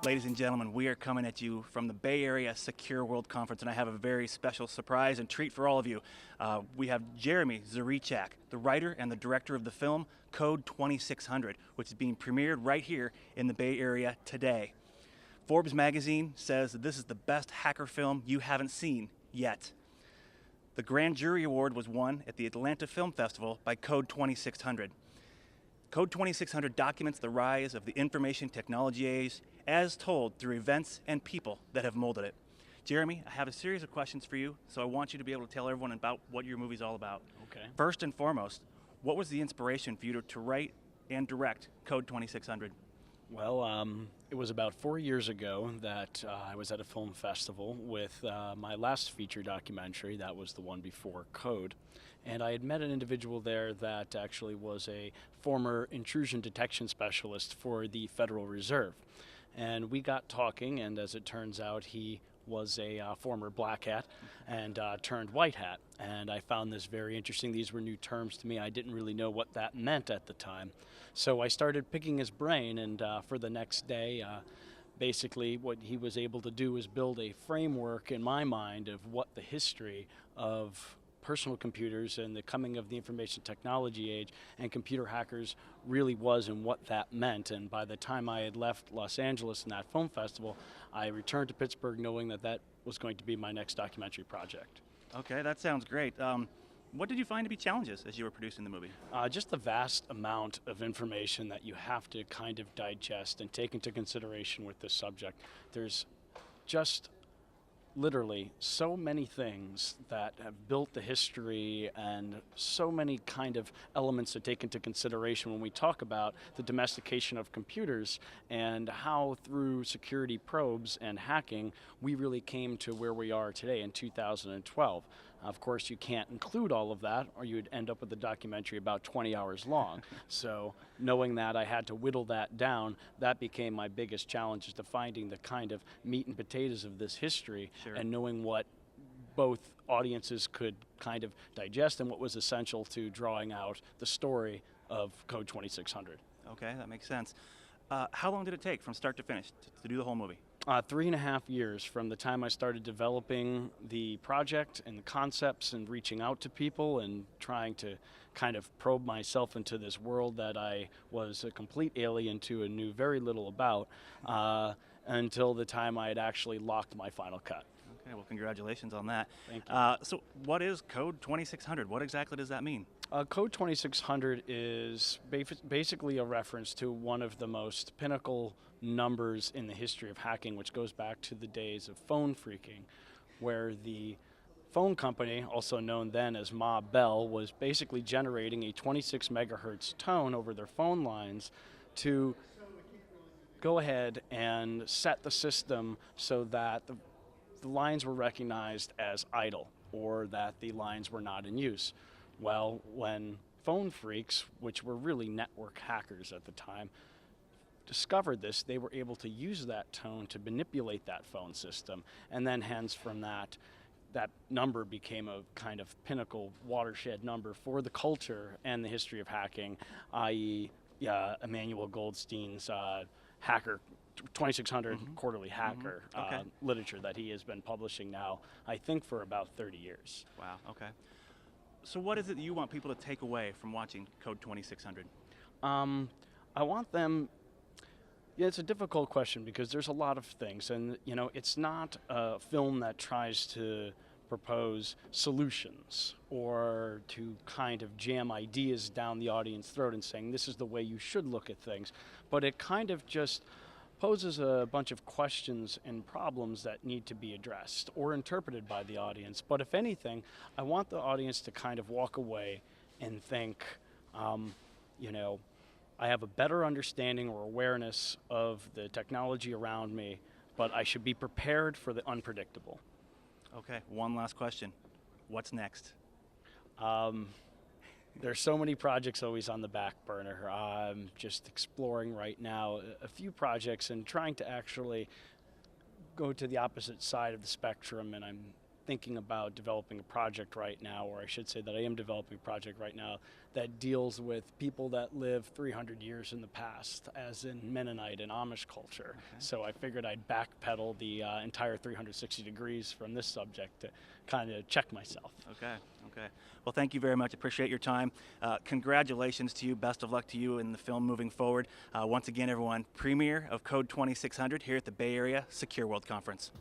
Ladies and gentlemen, we are coming at you from the Bay Area SecureWorld Conference, and I have a very special surprise and treat for all of you. We have Jeremy Zerechak, the writer and the director of the film Code 2600, which is being premiered right here in the Bay Area today. Forbes magazine says that this is the best hacker film you haven't seen yet. The Grand Jury Award was won at the Atlanta Film Festival by Code 2600. Code 2600 documents the rise of the information technology age as told through events and people that have molded it. Jeremy, I have a series of questions for you, so I want you to be able to tell everyone about what your movie's all about. Okay. First and foremost, what was the inspiration for you to write and direct Code 2600? Well, it was about 4 years ago that I was at a film festival with my last feature documentary. That was the one before Code. And I had met an individual there that actually was a former intrusion detection specialist for the Federal Reserve. And we got talking, and as it turns out, he was a former black hat and turned white hat. And I found this very interesting. These were new terms to me. I didn't really know what that meant at the time. So I started picking his brain, and for the next day, basically what he was able to do is build a framework in my mind of what the history of personal computers and the coming of the information technology age and computer hackers really was and what that meant. And by the time I had left Los Angeles in that film festival, I returned to Pittsburgh knowing that that was going to be my next documentary project. Okay, that sounds great. What did you find to be challenges as you were producing the movie? Just the vast amount of information that you have to kind of digest and take into consideration with this subject. There's just literally so many things that have built the history and so many kind of elements to take into consideration when we talk about the domestication of computers and how through security probes and hacking we really came to where we are today in 2012. Of course, you can't include all of that or you'd end up with a documentary about 20 hours long. So knowing that I had to whittle that down, that became my biggest challenge, is to finding the kind of meat and potatoes of this history. Sure. And knowing what both audiences could kind of digest and what was essential to drawing out the story of Code 2600. Okay, that makes sense. How long did it take from start to finish to do the whole movie? 3.5 years from the time I started developing the project and the concepts and reaching out to people and trying to kind of probe myself into this world that I was a complete alien to and knew very little about until the time I had actually locked my final cut. Okay, well, congratulations on that. Thank you. So what is Code 2600? What exactly does that mean? Code 2600 is basically a reference to one of the most pinnacle numbers in the history of hacking, which goes back to the days of phone phreaking, where the phone company, also known then as Ma Bell, was basically generating a 26 megahertz tone over their phone lines to go ahead and set the system so that the lines were recognized as idle or that the lines were not in use. Well, when phone phreaks, which were really network hackers at the time, discovered this, they were able to use that tone to manipulate that phone system, and then hence from that number became a kind of pinnacle watershed number for the culture and the history of hacking, i.e. Emmanuel Goldstein's hacker 2600 quarterly hacker literature that he has been publishing now, I think, for about 30 years. Wow, okay. So what is it that you want people to take away from watching Code 2600? I want them, it's a difficult question because there's a lot of things, and it's not a film that tries to propose solutions or to kind of jam ideas down the audience's throat and saying this is the way you should look at things, but it kind of just poses a bunch of questions and problems that need to be addressed or interpreted by the audience. But if anything, I want the audience to kind of walk away and think, I have a better understanding or awareness of the technology around me, but I should be prepared for the unpredictable. Okay, one last question. What's next? There's so many projects always on the back burner. I'm just exploring right now a few projects and trying to actually go to the opposite side of the spectrum, and I'm thinking about developing a project right now, or I should say that I am developing a project right now that deals with people that lived 300 years in the past, as in Mennonite and Amish culture. Okay. So I figured I'd backpedal the entire 360 degrees from this subject to kind of check myself. Okay. Well, thank you very much. Appreciate your time. Congratulations to you. Best of luck to you in the film moving forward. Once again, everyone, premiere of Code 2600 here at the Bay Area SecureWorld Conference.